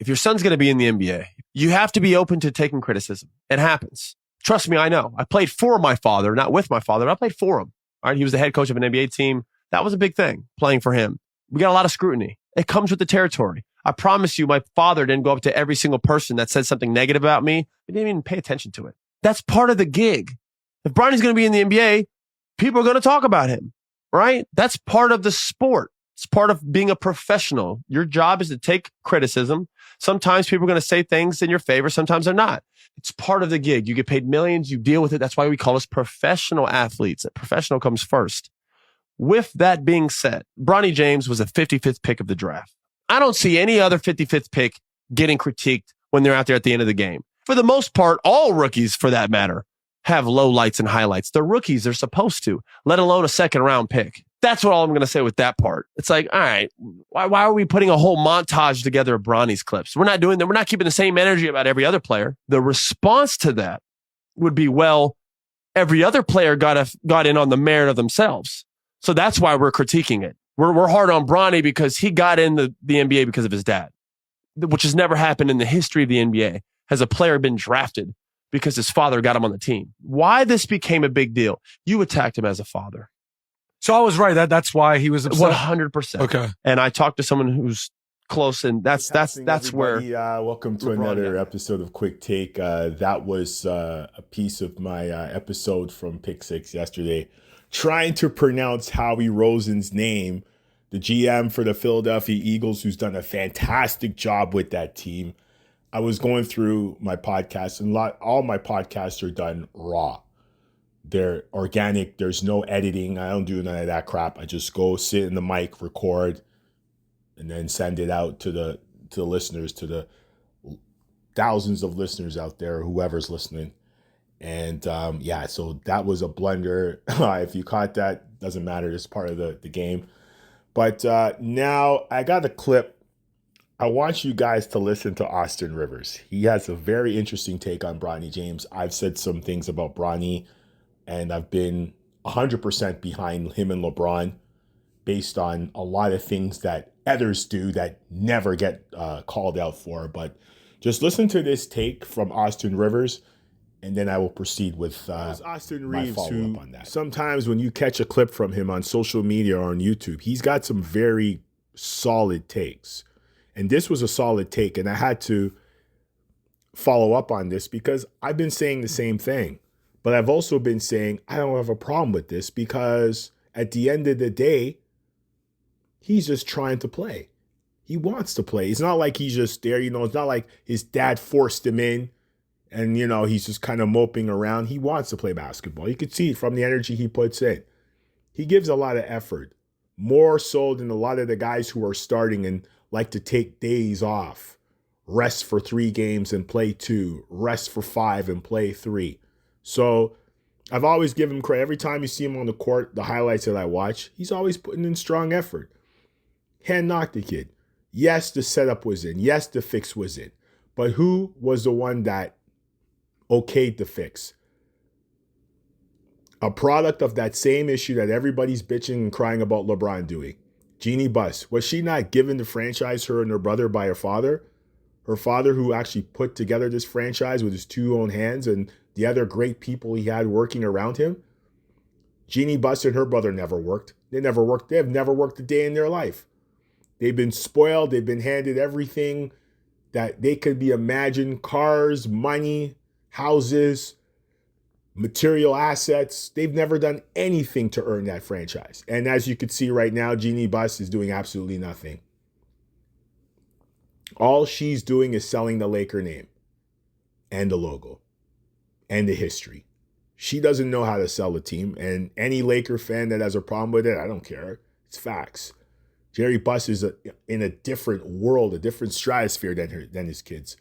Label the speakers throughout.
Speaker 1: If your son's going to be in the NBA, you have to be open to taking criticism. It happens. Trust me, I know. I played for my father, not with my father. I played for him. All right, he was the head coach of an NBA team. That was a big thing, playing for him. We got a lot of scrutiny. It comes with the territory. I promise you, my father didn't go up to every single person that said something negative about me. He didn't even pay attention to it. That's part of the gig. If Bronny's going to be in the NBA, people are going to talk about him, right? That's part of the sport. It's part of being a professional. Your job is to take criticism. Sometimes people are going to say things in your favor. Sometimes they're not. It's part of the gig. You get paid millions. You deal with it. That's why we call us professional athletes. A professional comes first. With that being said, Bronny James was a 55th pick of the draft. I don't see any other 55th pick getting critiqued when they're out there at the end of the game. For the most part, all rookies, for that matter, have lowlights and highlights. They're rookies. They're supposed to, let alone a second round pick. That's what all I'm going to say with that part. It's like, all right, why are we putting a whole montage together of Bronny's clips? We're not doing that. We're not keeping the same energy about every other player. The response to that would be, well, every other player got in on the merit of themselves. So that's why we're critiquing it. We're hard on Bronny because he got in the NBA because of his dad, which has never happened in the history of the NBA. Has a player been drafted because his father got him on the team? Why this became a big deal? You attacked him as a father.
Speaker 2: So I was right. That's why he was upset.
Speaker 1: 100%.
Speaker 2: Okay.
Speaker 1: And I talked to someone who's close, and that's where.
Speaker 3: Welcome to another episode of Quick Take. That was a piece of my episode from Pick Six yesterday, trying to pronounce Howie Roseman's name, the GM for the Philadelphia Eagles, who's done a fantastic job with that team. I was going through my podcast, and all my podcasts are done raw. They're organic. There's no editing. I don't do none of that crap. I just go sit in the mic, record, and then send it out to the listeners, to the thousands of listeners out there, whoever's listening. And so that was a blunder. If you caught that, doesn't matter. It's part of the game. But now I got a clip. I want you guys to listen to Austin Rivers. He has a very interesting take on Bronny James. I've said some things about Bronny, and I've been 100% behind him and LeBron based on a lot of things that others do that never get called out for. But just listen to this take from Austin Rivers, and then I will proceed with Austin Reeves, my follow-up on that. Sometimes when you catch a clip from him on social media or on YouTube, he's got some very solid takes. And this was a solid take, and I had to follow up on this because I've been saying the same thing. But I've also been saying I don't have a problem with this because at the end of the day, he's just trying to play. He wants to play. It's not like he's just there. It's not like his dad forced him in and, he's just kind of moping around. He wants to play basketball. You could see it from the energy he puts in. He gives a lot of effort, more so than a lot of the guys who are starting and like to take days off, rest for 3 games and play 2, rest for 5 and play 3. So I've always given him credit. Every time you see him on the court, the highlights that I watch, he's always putting in strong effort. Hand knocked the kid. Yes, the setup was in. Yes, the fix was in. But who was the one that okayed the fix? A product of that same issue that everybody's bitching and crying about LeBron doing. Jeannie Buss. Was she not given the franchise, her and her brother, by her father? Her father, who actually put together this franchise with his 2 own hands and the other great people he had working around him? Jeannie Buss and her brother never worked. They never worked. They have never worked a day in their life. They've been spoiled. They've been handed everything that they could be imagined. Cars, money, houses, material assets. They've never done anything to earn that franchise. And as you can see right now, Jeannie Buss is doing absolutely nothing. All she's doing is selling the Laker name and the logo and the history. She doesn't know how to sell a team. And any Laker fan that has a problem with it, I don't care. It's facts. Jerry Buss is in a different world, a different stratosphere than his kids.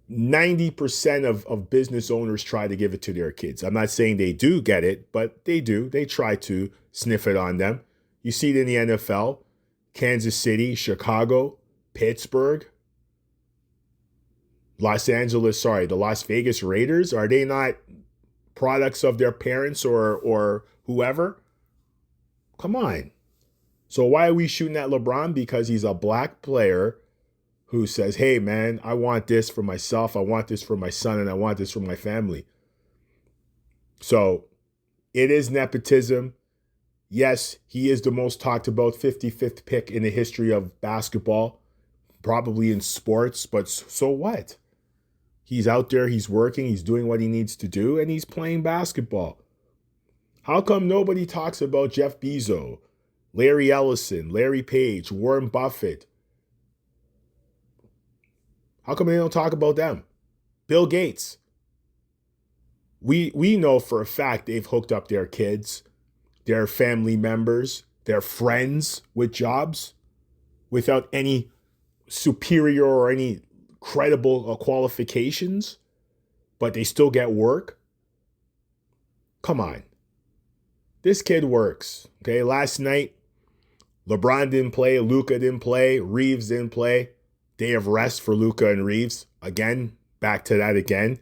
Speaker 3: 90% of business owners try to give it to their kids. I'm not saying they do get it, but they do. They try to sniff it on them. You see it in the NFL, Kansas City, Chicago, Pittsburgh, the Las Vegas Raiders. Are they not products of their parents or whoever? Come on. So why are we shooting at LeBron? Because he's a black player who says, hey, man, I want this for myself. I want this for my son, and I want this for my family. So it is nepotism. Yes, he is the most talked about 55th pick in the history of basketball, probably in sports, but so what? He's out there, he's working, he's doing what he needs to do, and he's playing basketball. How come nobody talks about Jeff Bezos, Larry Ellison, Larry Page, Warren Buffett? How come they don't talk about them? Bill Gates. We know for a fact they've hooked up their kids, their family members, their friends with jobs without any superior or any credible qualifications, but they still get work. Come on. This kid works. Okay, last night, LeBron didn't play, Luka didn't play, Reeves didn't play. Day of rest for Luka and Reeves. Again, back to that again.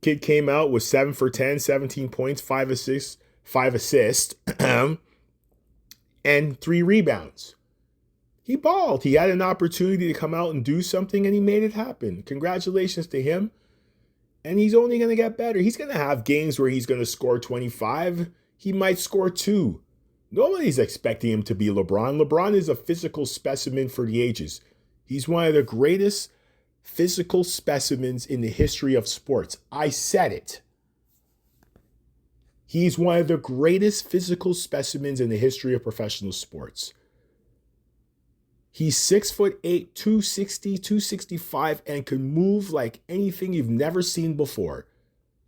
Speaker 3: Kid came out with 7 for 10, 17 points, 5 assists, and 3 rebounds. He balled. He had an opportunity to come out and do something, and he made it happen. Congratulations to him. And he's only going to get better. He's going to have games where he's going to score 25. He might score 2. Nobody's expecting him to be LeBron. LeBron is a physical specimen for the ages. He's one of the greatest physical specimens in the history of sports. I said it. He's one of the greatest physical specimens in the history of professional sports. He's 6'8", 260, 265, and can move like anything you've never seen before.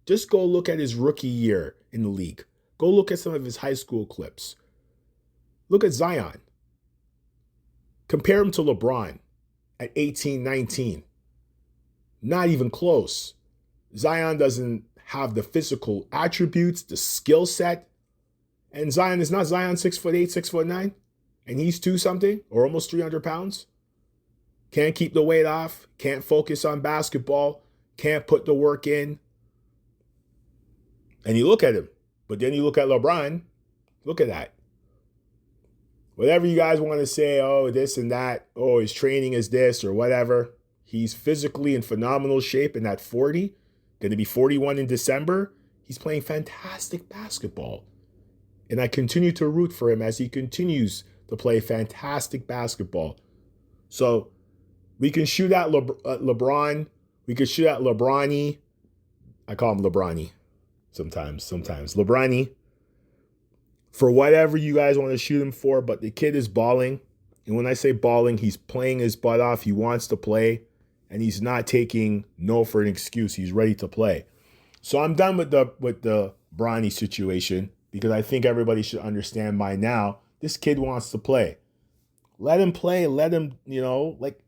Speaker 3: Just go look at his rookie year in the league. Go look at some of his high school clips. Look at Zion. Compare him to LeBron at 18, 19. Not even close. Zion doesn't have the physical attributes, the skill set. And Zion is not Zion 6'8", 6'9", and he's 2-something or almost 300 pounds. Can't keep the weight off, can't focus on basketball, can't put the work in. And you look at him, but then you look at LeBron, look at that. Whatever you guys want to say, oh, this and that, oh, his training is this or whatever. He's physically in phenomenal shape, and at 40, going to be 41 in December, he's playing fantastic basketball. And I continue to root for him as he continues to play fantastic basketball. So we can shoot at LeBron. We can shoot at LeBronny. I call him LeBronny sometimes. LeBronny. For whatever you guys want to shoot him for, but the kid is balling. And when I say balling, he's playing his butt off. He wants to play. And he's not taking no for an excuse. He's ready to play. So I'm done with the Bronny situation because I think everybody should understand by now this kid wants to play. Let him play. Let him, like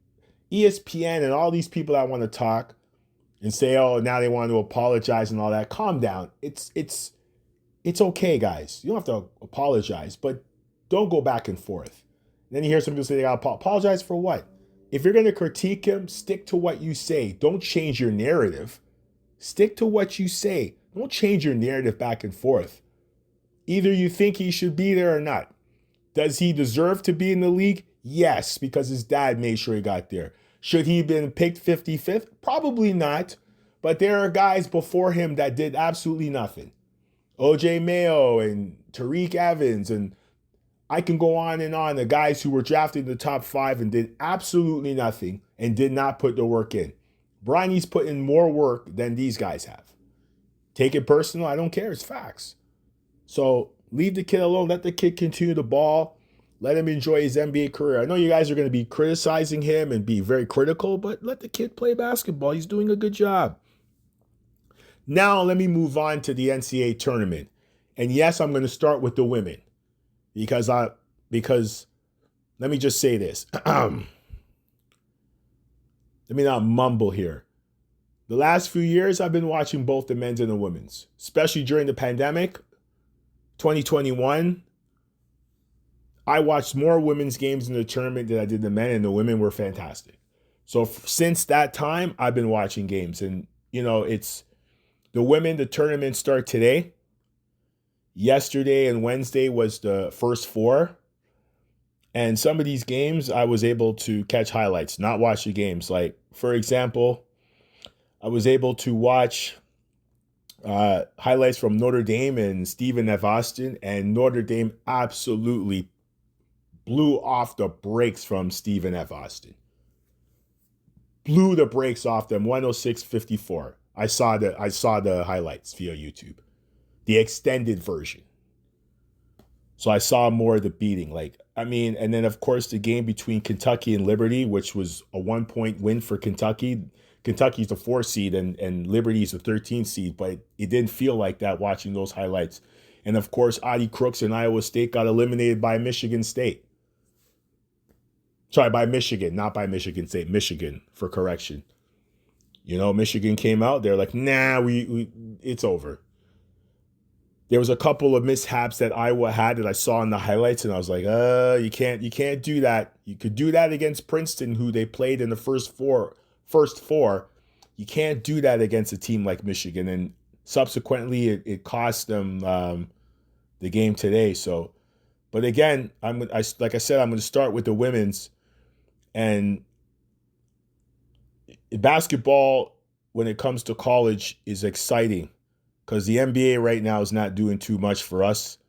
Speaker 3: ESPN and all these people that want to talk and say, oh, now they want to apologize and all that. Calm down. It's okay, guys. You don't have to apologize, but don't go back and forth. And then you hear some people say they got to apologize for what? If you're going to critique him, stick to what you say. Don't change your narrative. Stick to what you say. Don't change your narrative back and forth. Either you think he should be there or not. Does he deserve to be in the league? Yes, because his dad made sure he got there. Should he have been picked 55th? Probably not. But there are guys before him that did absolutely nothing. OJ Mayo and Tariq Evans, and I can go on and on. The guys who were drafted in the top 5 and did absolutely nothing and did not put the work in. Bronny's put in more work than these guys have. Take it personal. I don't care. It's facts. So leave the kid alone. Let the kid continue to ball. Let him enjoy his NBA career. I know you guys are going to be criticizing him and be very critical, but let the kid play basketball. He's doing a good job. Now let me move on to the NCAA tournament. And yes, I'm going to start with the women because let me just say this. Let me not mumble here. The last few years, I've been watching both the men's and the women's, especially during the pandemic, 2021. I watched more women's games in the tournament than I did the men, and the women were fantastic. So since that time, I've been watching games. And, it's the women, the tournament start today. Yesterday and Wednesday was the first 4. And some of these games, I was able to catch highlights, not watch the games. Like, for example, I was able to watch highlights from Notre Dame and Stephen F. Austin, and Notre Dame absolutely blew off the brakes from Stephen F. Austin. Blew the brakes off them, 106-54. I saw the highlights via YouTube, the extended version. So I saw more of the beating. And then of course the game between Kentucky and Liberty, which was a 1-point win for Kentucky. Kentucky's the 4 seed and Liberty's the 13 seed, but it didn't feel like that watching those highlights. And of course, Adi Crooks and Iowa State got eliminated by Michigan State. Sorry, by Michigan, not by Michigan State. Michigan, for correction. Michigan came out. They're like, nah, it's over. There was a couple of mishaps that Iowa had that I saw in the highlights, and I was like, you can't do that. You could do that against Princeton, who they played in the first four. You can't do that against a team like Michigan, and subsequently, it cost them the game today. So, but again, like I said, I'm going to start with the women's, and basketball when it comes to college is exciting. Because the NBA right now is not doing too much for us.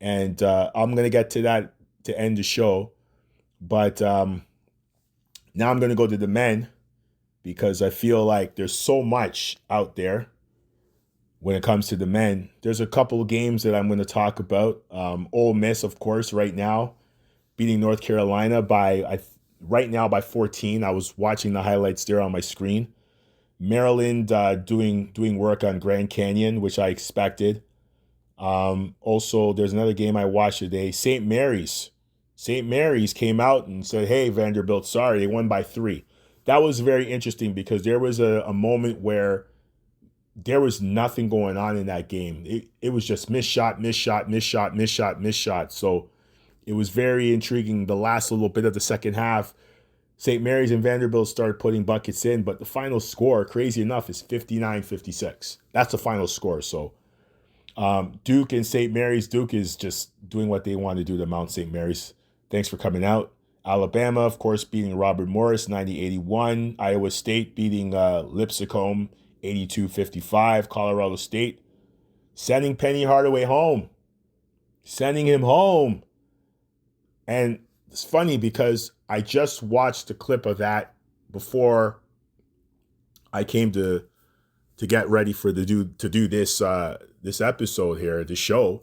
Speaker 3: And I'm going to get to that to end the show. But now I'm going to go to the men because I feel like there's so much out there when it comes to the men. There's a couple of games that I'm going to talk about. Ole Miss, of course, right now, beating North Carolina by 14. I was watching the highlights there on my screen. Maryland doing work on Grand Canyon, which I expected. Also, there's another game I watched today. St. Mary's. St. Mary's came out and said, hey, Vanderbilt, sorry, they won by 3. That was very interesting because there was a moment where there was nothing going on in that game. It was just miss shot. So it was very intriguing. The last little bit of the second half, St. Mary's and Vanderbilt started putting buckets in, but the final score, crazy enough, is 59-56. That's the final score. So Duke and St. Mary's, Duke is just doing what they want to do to Mount St. Mary's. Thanks for coming out. Alabama, of course, beating Robert Morris, 90-81. Iowa State beating Lipscomb, 82-55. Colorado State sending Penny Hardaway home. Sending him home. And it's funny because I just watched a clip of that before I came to get ready to do this episode here, the show,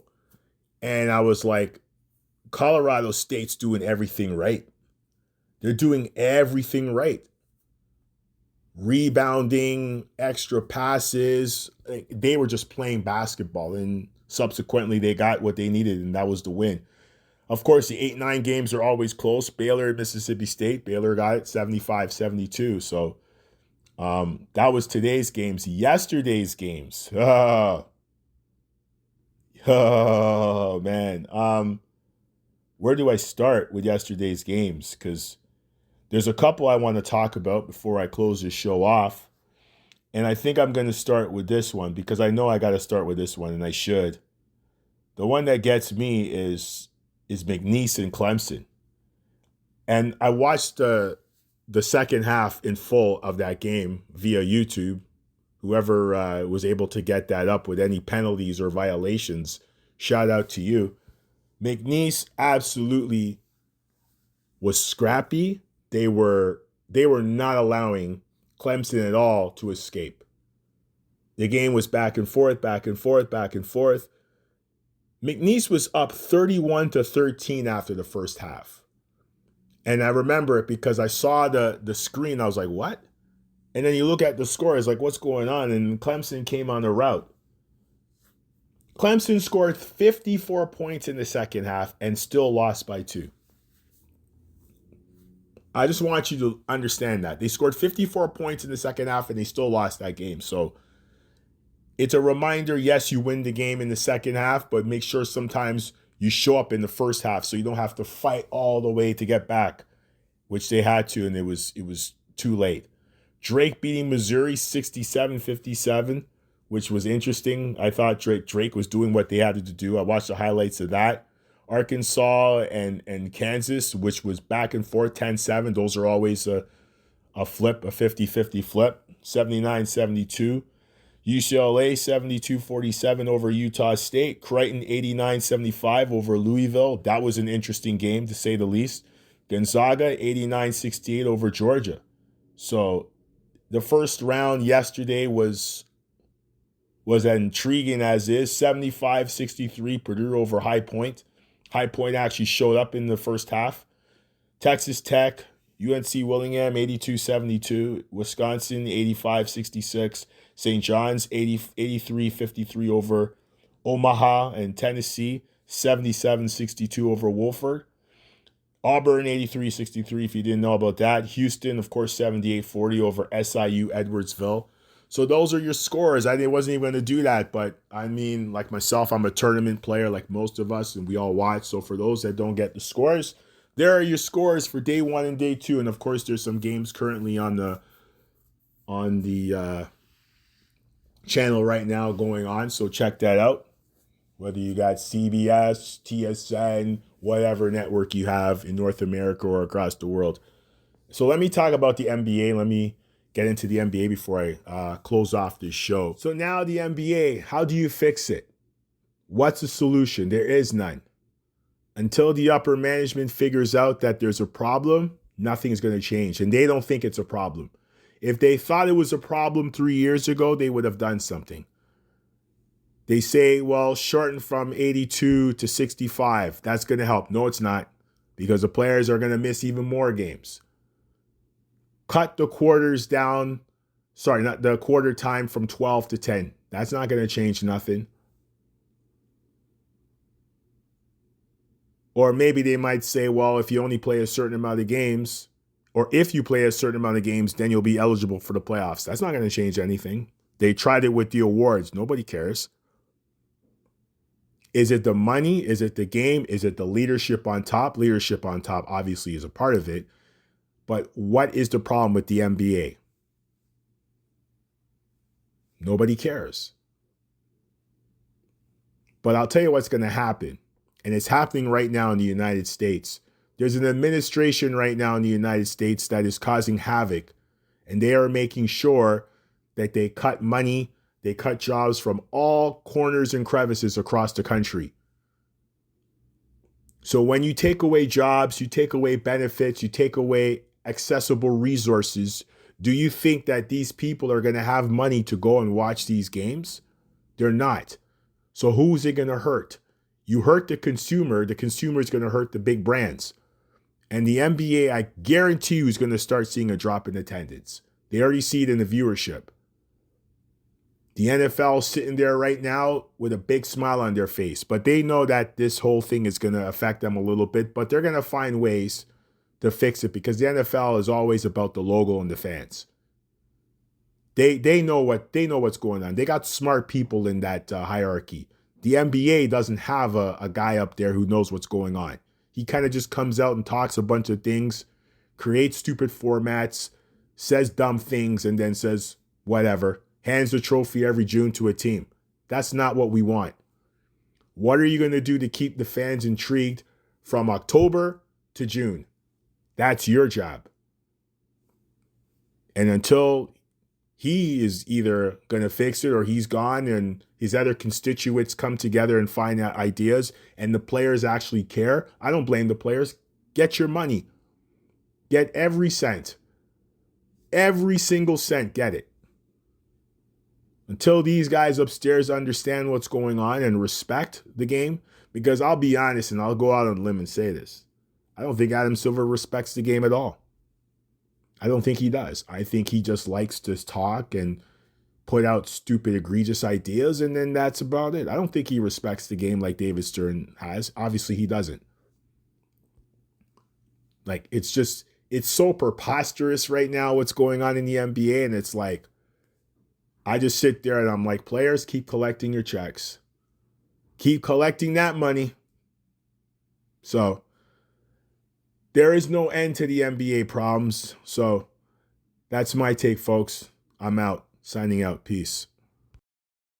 Speaker 3: and I was like, Colorado State's doing everything right. They're doing everything right. Rebounding, extra passes. They were just playing basketball, and subsequently they got what they needed, and that was the win. Of course, the 8-9 games are always close. Baylor and Mississippi State. Baylor got it 75-72. So that was today's games. Yesterday's games. Oh man. Where do I start with yesterday's games? Because there's a couple I want to talk about before I close this show off. And I think I'm going to start with this one because I know I got to start with this one, and I should. The one that gets me is McNeese and Clemson. And I watched the second half in full of that game via YouTube. Whoever was able to get that up with any penalties or violations, shout out to you. McNeese absolutely was scrappy. They were not allowing Clemson at all to escape. The game was back and forth. McNeese was up 31-13 after the first half. And I remember it because I saw the screen. I was like, what? And then you look at the score. It's like, what's going on? And Clemson came on the route. Clemson scored 54 points in the second half and still lost by 2. I just want you to understand that. They scored 54 points in the second half and they still lost that game. So it's a reminder, yes, you win the game in the second half, but make sure sometimes you show up in the first half so you don't have to fight all the way to get back, which they had to, and it was too late. Drake beating Missouri 67-57, which was interesting. I thought Drake was doing what they had to do. I watched the highlights of that. Arkansas and Kansas, which was back and forth 10-7. Those are always a flip, a 50-50 flip. 79-72. UCLA 72-47 over Utah State. Creighton 89-75 over Louisville. That was an interesting game, to say the least. Gonzaga 89-68 over Georgia. So the first round yesterday was as intriguing as is. 75-63 Purdue over High Point. High Point actually showed up in the first half. Texas Tech, UNC Willingham 82-72. Wisconsin 85-66. St. John's 83-53 over Omaha, and Tennessee 77-62 over Wofford. Auburn 83-63 if you didn't know about that. Houston, of course, 78-40 over SIU Edwardsville. So those are your scores. I wasn't even going to do that, but I mean, like myself, I'm a tournament player like most of us, and we all watch. So for those that don't get the scores, there are your scores for day 1 and day 2. And of course, there's some games currently on the channel right now going on. So check that out. Whether you got CBS, TSN, whatever network you have in North America or across the world. So let me talk about the NBA. Let me get into the NBA before I close off this show. So now the NBA, how do you fix it? What's the solution? There is none. Until the upper management figures out that there's a problem, nothing's going to change. And they don't think it's a problem. If they thought it was a problem 3 years ago, they would have done something. They say, well, shorten from 82 to 65. That's going to help. No, it's not, because the players are going to miss even more games. Cut the quarters down. Sorry, not the quarter time from 12 to 10. That's not going to change nothing. Or maybe they might say, well, if you only play a certain amount of games, or if you play a certain amount of games, then you'll be eligible for the playoffs. That's not going to change anything. They tried it with the awards. Nobody cares. Is it the money? Is it the game? Is it the leadership on top? Leadership on top obviously is a part of it. But what is the problem with the NBA? Nobody cares. But I'll tell you what's going to happen. And it's happening right now in the United States. There's an administration right now in the United States that is causing havoc. And they are making sure that they cut money, they cut jobs from all corners and crevices across the country. So when you take away jobs, you take away benefits, you take away accessible resources, do you think that these people are going to have money to go and watch these games? They're not. So who's it going to hurt? You hurt the consumer is going to hurt the big brands. And the NBA, I guarantee you, is going to start seeing a drop in attendance. They already see it in the viewership. The NFL sitting there right now with a big smile on their face, but they know that this whole thing is going to affect them a little bit, but they're going to find ways to fix it, because the NFL is always about the logo and the fans. They know what's going on. They got smart people in that hierarchy. The NBA doesn't have a guy up there who knows what's going on. He kind of just comes out and talks a bunch of things, creates stupid formats, says dumb things, and then says whatever, hands the trophy every June to a team. That's not what we want. What are you going to do to keep the fans intrigued from October to June? That's your job. And until he is either going to fix it or he's gone and his other constituents come together and find out ideas and the players actually care, I don't blame the players. Get your money. Get every cent. Every single cent, get it. Until these guys upstairs understand what's going on and respect the game, because I'll be honest and I'll go out on a limb and say this. I don't think Adam Silver respects the game at all. I don't think he does. I think he just likes to talk and put out stupid, egregious ideas, and then that's about it. I don't think he respects the game like David Stern has. Obviously, he doesn't. Like, it's so preposterous right now what's going on in the NBA, and it's like, I just sit there and I'm like, players, keep collecting your checks. Keep collecting that money. So there is no end to the NBA problems. So that's my take, folks. I'm out. Signing out. Peace.